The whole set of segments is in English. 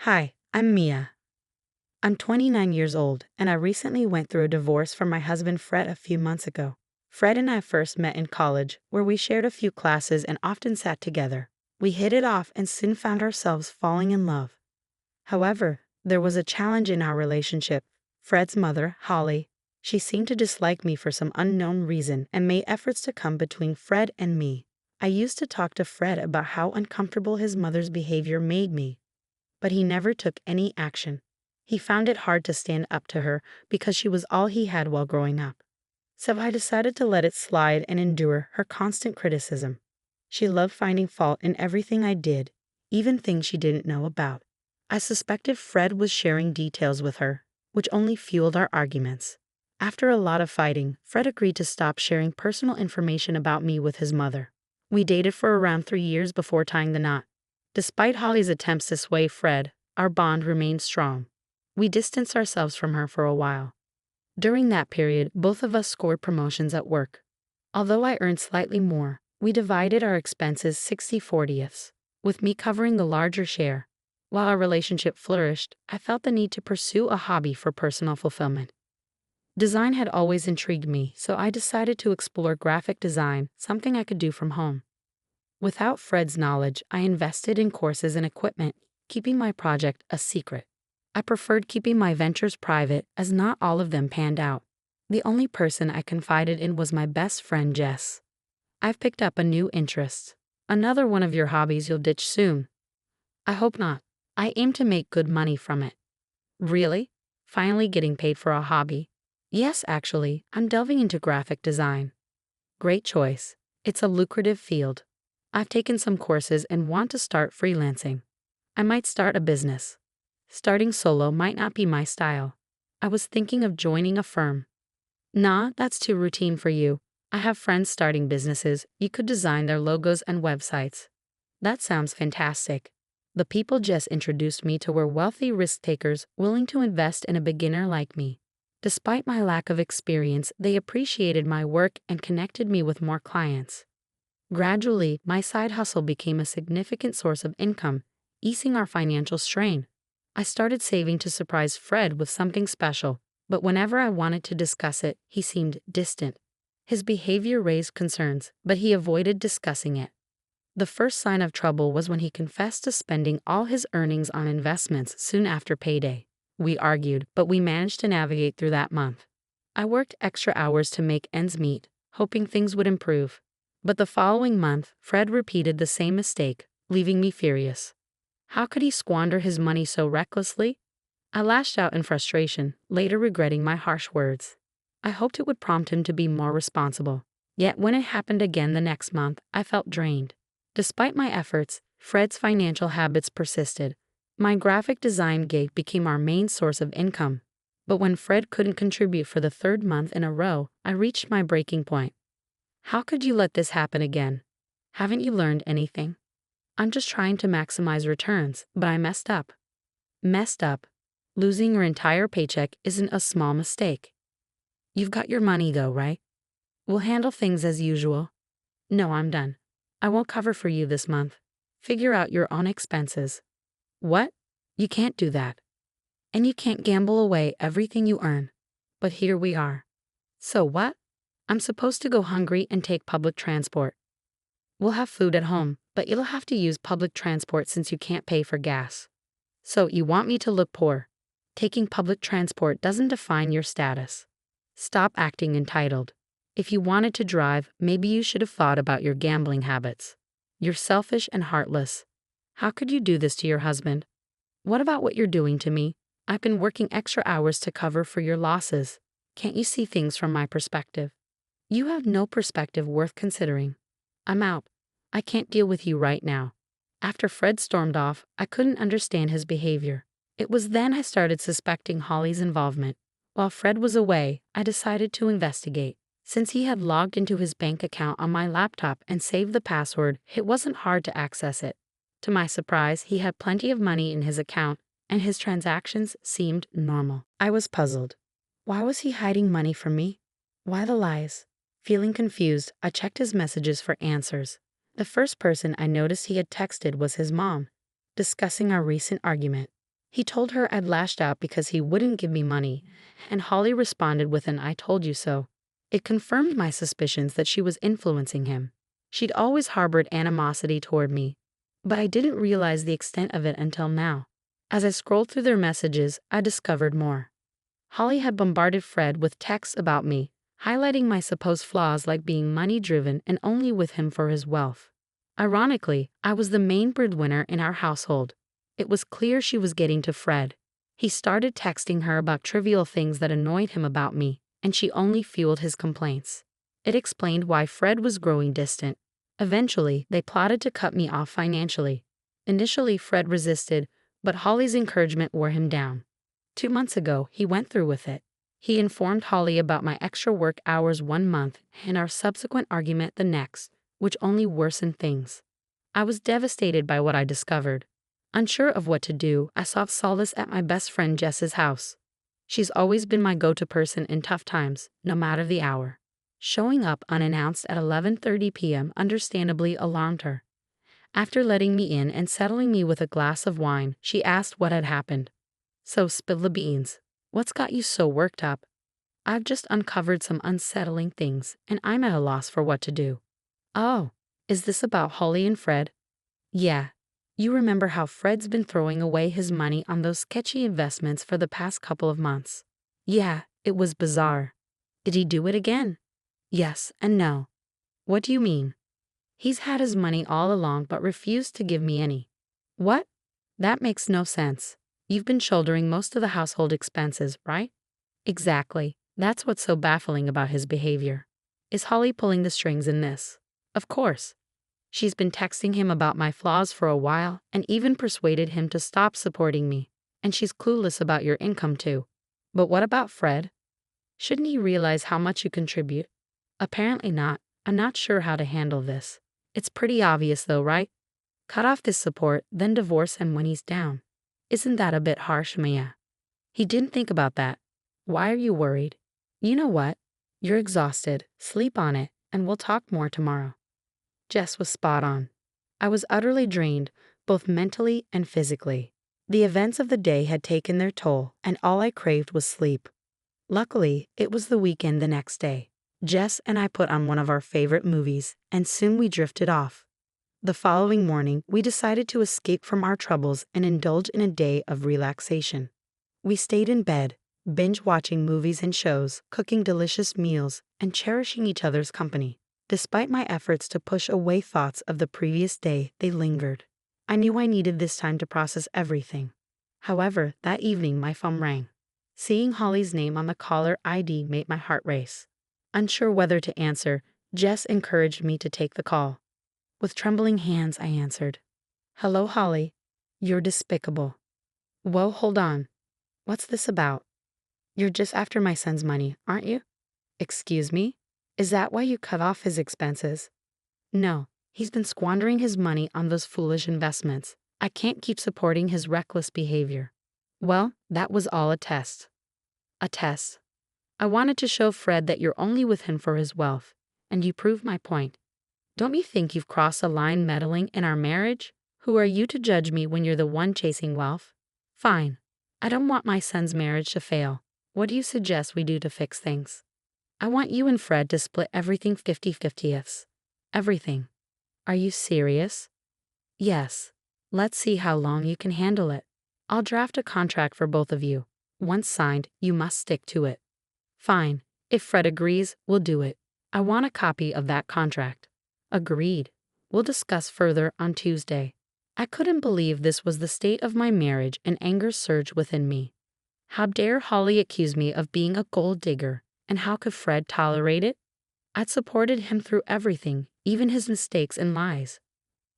Hi, I'm Mia. I'm 29 years old, and I recently went through a divorce from my husband Fred a few months ago. Fred and I first met in college, where we shared a few classes and often sat together. We hit it off and soon found ourselves falling in love. However, there was a challenge in our relationship. Fred's mother, Holly, she seemed to dislike me for some unknown reason and made efforts to come between Fred and me. I used to talk to Fred about how uncomfortable his mother's behavior made me, but he never took any action. He found it hard to stand up to her because she was all he had while growing up. So I decided to let it slide and endure her constant criticism. She loved finding fault in everything I did, even things she didn't know about. I suspected Fred was sharing details with her, which only fueled our arguments. After a lot of fighting, Fred agreed to stop sharing personal information about me with his mother. We dated for around 3 years before tying the knot. Despite Holly's attempts to sway Fred, our bond remained strong. We distanced ourselves from her for a while. During that period, both of us scored promotions at work. Although I earned slightly more, we divided our expenses 60/40, with me covering the larger share. While our relationship flourished, I felt the need to pursue a hobby for personal fulfillment. Design had always intrigued me, so I decided to explore graphic design, something I could do from home. Without Fred's knowledge, I invested in courses and equipment, keeping my project a secret. I preferred keeping my ventures private, as not all of them panned out. The only person I confided in was my best friend Jess. I've picked up a new interest. Another one of your hobbies you'll ditch soon. I hope not. I aim to make good money from it. Really? Finally getting paid for a hobby? Yes, actually, I'm delving into graphic design. Great choice. It's a lucrative field. I've taken some courses and want to start freelancing. I might start a business. Starting solo might not be my style. I was thinking of joining a firm. Nah, that's too routine for you. I have friends starting businesses. You could design their logos and websites. That sounds fantastic. The people Jess introduced me to were wealthy risk takers willing to invest in a beginner like me. Despite my lack of experience, they appreciated my work and connected me with more clients. Gradually, my side hustle became a significant source of income, easing our financial strain. I started saving to surprise Fred with something special, but whenever I wanted to discuss it, he seemed distant. His behavior raised concerns, but he avoided discussing it. The first sign of trouble was when he confessed to spending all his earnings on investments soon after payday. We argued, but we managed to navigate through that month. I worked extra hours to make ends meet, hoping things would improve. But the following month, Fred repeated the same mistake, leaving me furious. How could he squander his money so recklessly? I lashed out in frustration, later regretting my harsh words. I hoped it would prompt him to be more responsible. Yet when it happened again the next month, I felt drained. Despite my efforts, Fred's financial habits persisted. My graphic design gig became our main source of income. But when Fred couldn't contribute for the third month in a row, I reached my breaking point. How could you let this happen again? Haven't you learned anything? I'm just trying to maximize returns, but I messed up. Messed up. Losing your entire paycheck isn't a small mistake. You've got your money though, right? We'll handle things as usual. No, I'm done. I won't cover for you this month. Figure out your own expenses. What? You can't do that. And you can't gamble away everything you earn. But here we are. So what? I'm supposed to go hungry and take public transport. We'll have food at home, but you'll have to use public transport since you can't pay for gas. So you want me to look poor? Taking public transport doesn't define your status. Stop acting entitled. If you wanted to drive, maybe you should have thought about your gambling habits. You're selfish and heartless. How could you do this to your husband? What about what you're doing to me? I've been working extra hours to cover for your losses. Can't you see things from my perspective? You have no perspective worth considering. I'm out. I can't deal with you right now. After Fred stormed off, I couldn't understand his behavior. It was then I started suspecting Holly's involvement. While Fred was away, I decided to investigate. Since he had logged into his bank account on my laptop and saved the password, it wasn't hard to access it. To my surprise, he had plenty of money in his account, and his transactions seemed normal. I was puzzled. Why was he hiding money from me? Why the lies? Feeling confused, I checked his messages for answers. The first person I noticed he had texted was his mom, discussing our recent argument. He told her I'd lashed out because he wouldn't give me money, and Holly responded with an "I told you so." It confirmed my suspicions that she was influencing him. She'd always harbored animosity toward me, but I didn't realize the extent of it until now. As I scrolled through their messages, I discovered more. Holly had bombarded Fred with texts about me, highlighting my supposed flaws like being money-driven and only with him for his wealth. Ironically, I was the main breadwinner in our household. It was clear she was getting to Fred. He started texting her about trivial things that annoyed him about me, and she only fueled his complaints. It explained why Fred was growing distant. Eventually, they plotted to cut me off financially. Initially, Fred resisted, but Holly's encouragement wore him down. 2 months ago, he went through with it. He informed Holly about my extra work hours 1 month and our subsequent argument the next, which only worsened things. I was devastated by what I discovered. Unsure of what to do, I sought solace at my best friend Jess's house. She's always been my go-to person in tough times, no matter the hour. Showing up unannounced at 11:30 p.m. understandably alarmed her. After letting me in and settling me with a glass of wine, she asked what had happened. "So spill the beans. What's got you so worked up?" "I've just uncovered some unsettling things, and I'm at a loss for what to do." "Oh, is this about Holly and Fred?" "Yeah. You remember how Fred's been throwing away his money on those sketchy investments for the past couple of months?" "Yeah, it was bizarre." "Did he do it again?" "Yes and no." "What do you mean?" "He's had his money all along but refused to give me any." "What? That makes no sense. You've been shouldering most of the household expenses, right?" "Exactly. That's what's so baffling about his behavior." "Is Holly pulling the strings in this?" "Of course. She's been texting him about my flaws for a while and even persuaded him to stop supporting me. And she's clueless about your income too." "But what about Fred? Shouldn't he realize how much you contribute?" "Apparently not. I'm not sure how to handle this. It's pretty obvious though, right? Cut off this support, then divorce him when he's down. Isn't that a bit harsh, Mia?" "He didn't think about that." "Why are you worried?" "You know what? You're exhausted. Sleep on it, and we'll talk more tomorrow." Jess was spot on. I was utterly drained, both mentally and physically. The events of the day had taken their toll, and all I craved was sleep. Luckily, it was the weekend the next day. Jess and I put on one of our favorite movies, and soon we drifted off. The following morning, we decided to escape from our troubles and indulge in a day of relaxation. We stayed in bed, binge-watching movies and shows, cooking delicious meals, and cherishing each other's company. Despite my efforts to push away thoughts of the previous day, they lingered. I knew I needed this time to process everything. However, that evening my phone rang. Seeing Holly's name on the caller ID made my heart race. Unsure whether to answer, Jess encouraged me to take the call. With trembling hands, I answered. "Hello, Holly. You're despicable." "Whoa, hold on. What's this about?" "You're just after my son's money, aren't you?" "Excuse me? Is that why you cut off his expenses?" "No, he's been squandering his money on those foolish investments. I can't keep supporting his reckless behavior." "Well, that was all a test." "A test. I wanted to show Fred that you're only with him for his wealth, and you proved my point. Don't you think you've crossed a line meddling in our marriage? Who are you to judge me when you're the one chasing wealth?" "Fine. I don't want my son's marriage to fail. What do you suggest we do to fix things?" "I want you and Fred to split everything 50-50ths. Everything." "Are you serious?" "Yes. Let's see how long you can handle it. I'll draft a contract for both of you. Once signed, you must stick to it." "Fine. If Fred agrees, we'll do it. I want a copy of that contract." "Agreed. We'll discuss further on Tuesday." I couldn't believe this was the state of my marriage, and anger surged within me. How dare Holly accuse me of being a gold digger, and how could Fred tolerate it? I'd supported him through everything, even his mistakes and lies.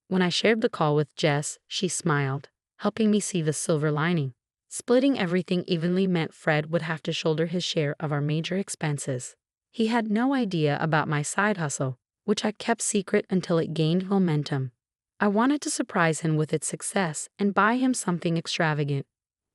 When I shared the call with Jess, she smiled, helping me see the silver lining. Splitting everything evenly meant Fred would have to shoulder his share of our major expenses. He had no idea about my side hustle, which I kept secret until it gained momentum. I wanted to surprise him with its success and buy him something extravagant.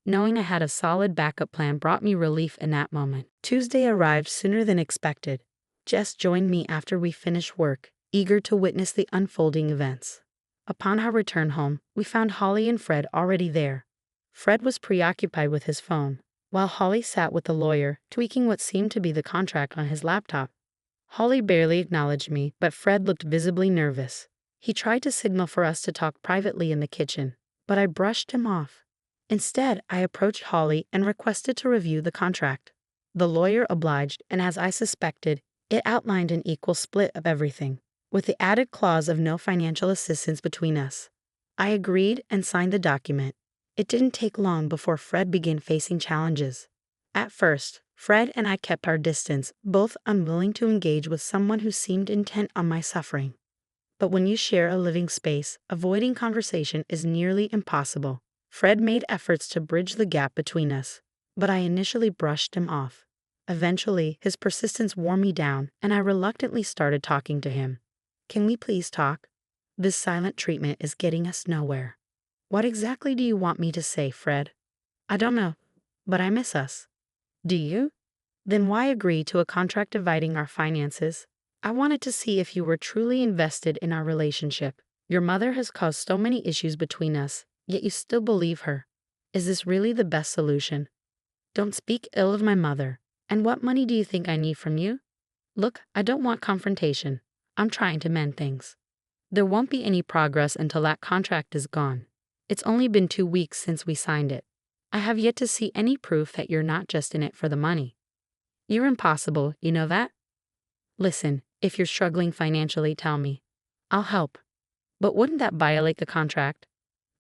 Knowing I had a solid backup plan brought me relief in that moment. Tuesday arrived sooner than expected. Jess joined me after we finished work, eager to witness the unfolding events. Upon our return home, we found Holly and Fred already there. Fred was preoccupied with his phone, while Holly sat with the lawyer, tweaking what seemed to be the contract on his laptop. Holly barely acknowledged me, but Fred looked visibly nervous. He tried to signal for us to talk privately in the kitchen, but I brushed him off. Instead, I approached Holly and requested to review the contract. The lawyer obliged, and as I suspected, it outlined an equal split of everything, with the added clause of no financial assistance between us. I agreed and signed the document. It didn't take long before Fred began facing challenges. At first, Fred and I kept our distance, both unwilling to engage with someone who seemed intent on my suffering. But when you share a living space, avoiding conversation is nearly impossible. Fred made efforts to bridge the gap between us, but I initially brushed him off. Eventually, his persistence wore me down, and I reluctantly started talking to him. "Can we please talk? This silent treatment is getting us nowhere." "What exactly do you want me to say, Fred?" "I don't know, but I miss us." "Do you? Then why agree to a contract dividing our finances?" "I wanted to see if you were truly invested in our relationship. Your mother has caused so many issues between us, yet you still believe her. Is this really the best solution?" "Don't speak ill of my mother. And what money do you think I need from you?" "Look, I don't want confrontation. I'm trying to mend things." "There won't be any progress until that contract is gone. It's only been 2 weeks since we signed it. I have yet to see any proof that you're not just in it for the money." "You're impossible, you know that?" "Listen, if you're struggling financially, tell me. I'll help. But wouldn't that violate the contract?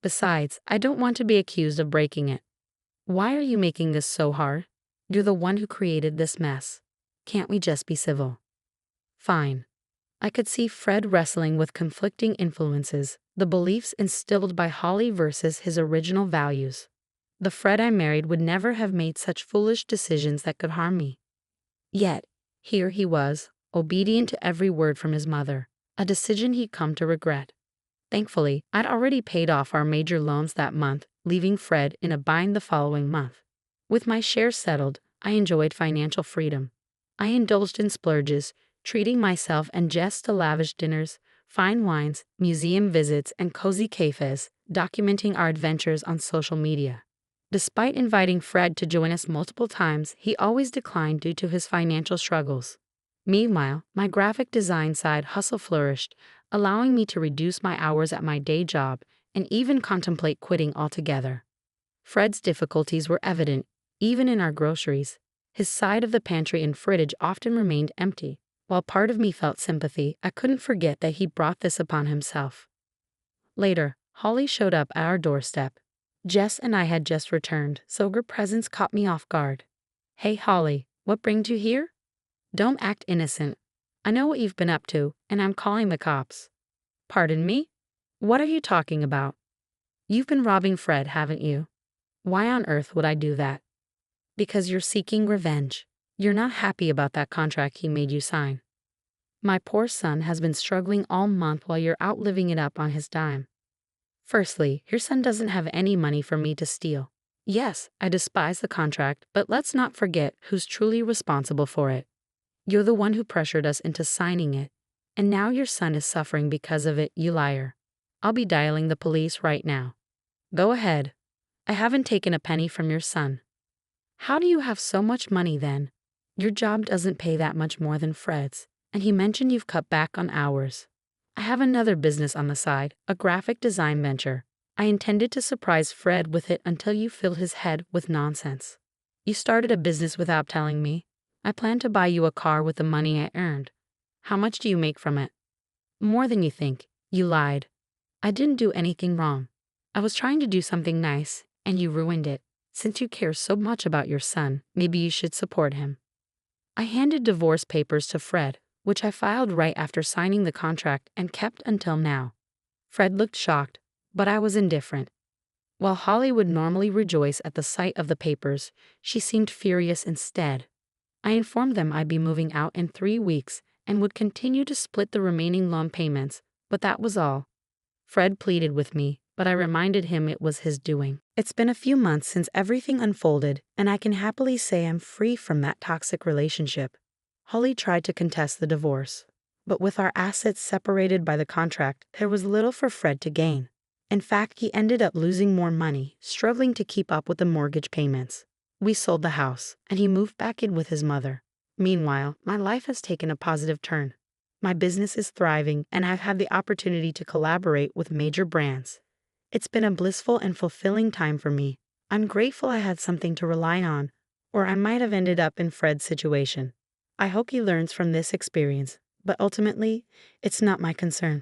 Besides, I don't want to be accused of breaking it." "Why are you making this so hard? You're the one who created this mess. Can't we just be civil?" "Fine." I could see Fred wrestling with conflicting influences, the beliefs instilled by Holly versus his original values. The Fred I married would never have made such foolish decisions that could harm me. Yet, here he was, obedient to every word from his mother, a decision he'd come to regret. Thankfully, I'd already paid off our major loans that month, leaving Fred in a bind the following month. With my shares settled, I enjoyed financial freedom. I indulged in splurges, treating myself and Jess to lavish dinners, fine wines, museum visits, and cozy cafes, documenting our adventures on social media. Despite inviting Fred to join us multiple times, he always declined due to his financial struggles. Meanwhile, my graphic design side hustle flourished, allowing me to reduce my hours at my day job and even contemplate quitting altogether. Fred's difficulties were evident, even in our groceries. His side of the pantry and fridge often remained empty. While part of me felt sympathy, I couldn't forget that he brought this upon himself. Later, Holly showed up at our doorstep. Jess and I had just returned, so her presence caught me off guard. "Hey Holly, what brings you here?" "Don't act innocent. I know what you've been up to, and I'm calling the cops." "Pardon me? What are you talking about?" "You've been robbing Fred, haven't you?" "Why on earth would I do that?" "Because you're seeking revenge. You're not happy about that contract he made you sign. My poor son has been struggling all month while you're out living it up on his dime. Firstly, your son doesn't have any money for me to steal. Yes, I despise the contract, but let's not forget who's truly responsible for it. You're the one who pressured us into signing it, and now your son is suffering because of it, you liar. I'll be dialing the police right now." "Go ahead. I haven't taken a penny from your son." "How do you have so much money then? Your job doesn't pay that much more than Fred's, and he mentioned you've cut back on hours." "I have another business on the side, a graphic design venture. I intended to surprise Fred with it until you filled his head with nonsense. You started a business without telling me. I plan to buy you a car with the money I earned. How much do you make from it?" "More than you think. You lied. I didn't do anything wrong. I was trying to do something nice, and you ruined it. Since you care so much about your son, maybe you should support him." I handed divorce papers to Fred, which I filed right after signing the contract and kept until now. Fred looked shocked, but I was indifferent. While Holly would normally rejoice at the sight of the papers, she seemed furious instead. I informed them I'd be moving out in 3 weeks and would continue to split the remaining loan payments, but that was all. Fred pleaded with me, but I reminded him it was his doing. It's been a few months since everything unfolded, and I can happily say I'm free from that toxic relationship. Holly tried to contest the divorce, but with our assets separated by the contract, there was little for Fred to gain. In fact, he ended up losing more money, struggling to keep up with the mortgage payments. We sold the house, and he moved back in with his mother. Meanwhile, my life has taken a positive turn. My business is thriving, and I've had the opportunity to collaborate with major brands. It's been a blissful and fulfilling time for me. I'm grateful I had something to rely on, or I might have ended up in Fred's situation. I hope he learns from this experience, but ultimately, it's not my concern.